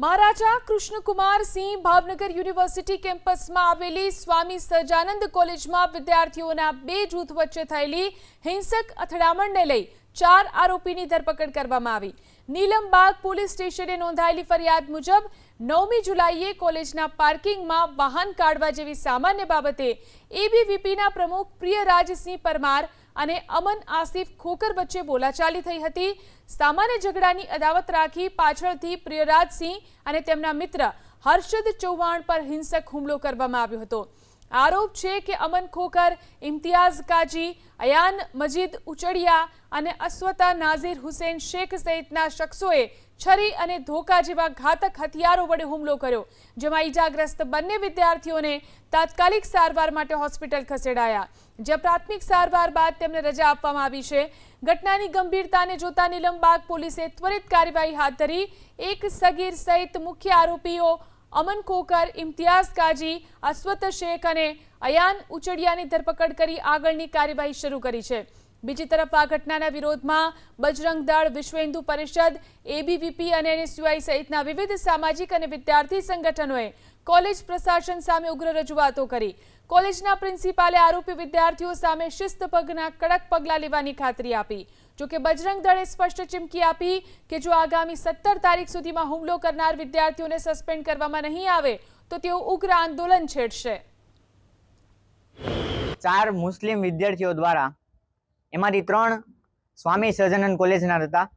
મહારાજા કૃષ્ણકુમાર સિંહ Bhavnagar university કેમ્પસમાં આવેલી સ્વામી સહજાનંદ કોલેજમાં વિદ્યાર્થીઓના બે જૂથ વચ્ચે થયેલી હિંસક અથડામણને લઈ 4 આરોપીની ધરપકડ કરવામાં આવી। નીલમબાગ પોલીસ સ્ટેશને નોંધાયેલી ફરિયાદ મુજબ 9મી જુલાઈએ કોલેજના પાર્કિંગમાં વાહન કાઢવા જેવી સામાન્ય બાબતે એબીવીપીના પ્રમુખ પ્રિયરાજસિંહ પરમાર અને અમન આસિફ ખોકર વચ્ચે બોલાચાલી થઈ હતી। સામાન્ય ઝઘડાની અદાવત રાખી પાછળથી પ્રિયરાજસિંહ અને તેમના મિત્ર હર્ષદ ચૌહાણ પર હિંસક હુમલો કરવામાં આવ્યો હતો। આરોપ છે કે અમન ખોકર, ઇમ્તિયાઝ કાજી, અયાન મજીદ ઉચડિયા અને અસ્વતા નાઝીર હુસૈન શેખ સહિતના શખ્સોએ છરી અને ધોકા જેવા ઘાતક હથિયારો વડે હુમલો કર્યો, જેમાં ઈજાગ્રસ્ત બંને વિદ્યાર્થીઓને તાત્કાલિક સારવાર માટે હોસ્પિટલ ખસેડાયા। જ્યાં પ્રાથમિક સારવાર બાદ તેમને રજા આપવામાં આવી છે। ઘટનાની ગંભીરતાને જોતા નીલમબાગ પોલીસે ત્વરિત કાર્યવાહી હાથ ધરી એક સગીર સહિત મુખ્ય આરોપીઓ અમન ખોકર, ઇમ્તિયાઝ કાજી, અસ્વત શેખ અને અયાન ઉચડિયાની ધરપકડ કરી આગળની કાર્યવાહી શરૂ કરી છે। બીજી તરફ આ ઘટનાના વિરોધમાં બજરંગ દળ, વિશ્વ હિન્દુ પરિષદ, એબીવીપી અને એનએસયુઆઈ સહિતના વિવિધ સામાજિક અને વિદ્યાર્થી સંગઠનોએ કોલેજ પ્રશાસન સામે ઉગ્ર રજૂઆતો કરી। કોલેજના પ્રિન્સિપાલે આરોપી વિદ્યાર્થીઓ સામે શિસ્તભંગના કડક પગલાં લેવાની ખાતરી આપી। જોકે બજરંગ દળે સ્પષ્ટ ચીમકી આપી કે જો આગામી 17 તારીખ સુધીમાં હુમલો કરનાર વિદ્યાર્થીઓને સસ્પેન્ડ કરવામાં નહીં આવે તો તેઓ ઉગ્ર આંદોલન છેડશે। 4 મુસ્લિમ વિદ્યાર્થીઓ દ્વારા એમાંથી 3 સ્વામી સહજાનંદ કોલેજના હતા,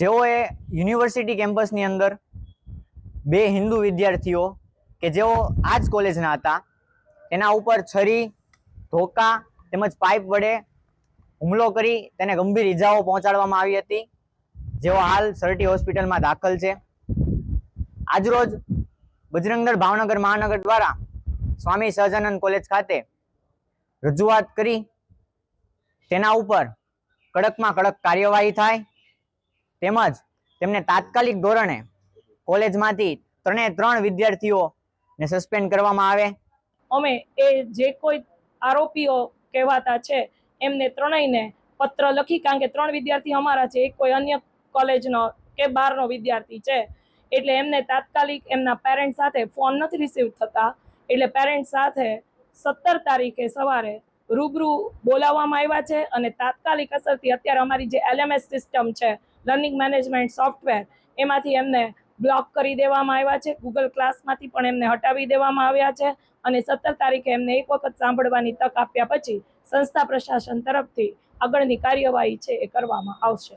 જેઓએ યુનિવર્સિટી કેમ્પસની અંદર 2 હિન્દુ વિદ્યાર્થીઓ કે જેઓ આ જ કોલેજના હતા તેના ઉપર છરી, ધોકા તેમજ પાઇપ વડે હુમલો કરી તેને ગંભીર ઈજાઓ પહોંચાડવામાં આવી હતી, જેઓ હાલ સરટી હોસ્પિટલમાં દાખલ છે। આજરોજ બજરંગ દળ ભાવનગર મહાનગર દ્વારા સ્વામી સહજાનંદ કોલેજ ખાતે રજૂઆત કરી તેના ઉપર કડકમાં કડક કાર્યવાહી થાય તેમજ તેમને તાત્કાલિક ધોરણે કોલેજમાંથી 3 વિદ્યાર્થીઓને સસ્પેન્ડ કરવામાં આવે। અમે એ જે કોઈ આરોપીઓ કહેવાતા છે એમને ત્રણેયને પત્ર લખી, કારણ કે 3 વિદ્યાર્થી અમારા છે, એક કોઈ અન્ય કોલેજનો કે બહારનો વિદ્યાર્થી છે, એટલે એમને તાત્કાલિક એમના પેરેન્ટ સાથે ફોન નથી રિસીવ થતા, એટલે પેરેન્ટ સાથે 17 તારીખે સવારે રૂબરૂ બોલાવવામાં આવ્યા છે અને તાત્કાલિક અસરથી અત્યારે અમારી જે LMS સિસ્ટમ છે, લર્નિંગ મેનેજમેન્ટ સોફ્ટવેર, એમાંથી એમને બ્લોક કરી દેવામાં આવ્યા છે। ગૂગલ ક્લાસમાંથી પણ એમને હટાવી દેવામાં આવ્યા છે અને 17 તારીખે એમને એક વખત સાંભળવાની તક આપ્યા પછી સંસ્થા પ્રશાસન તરફથી આગળની કાર્યવાહી છે એ કરવામાં આવશે।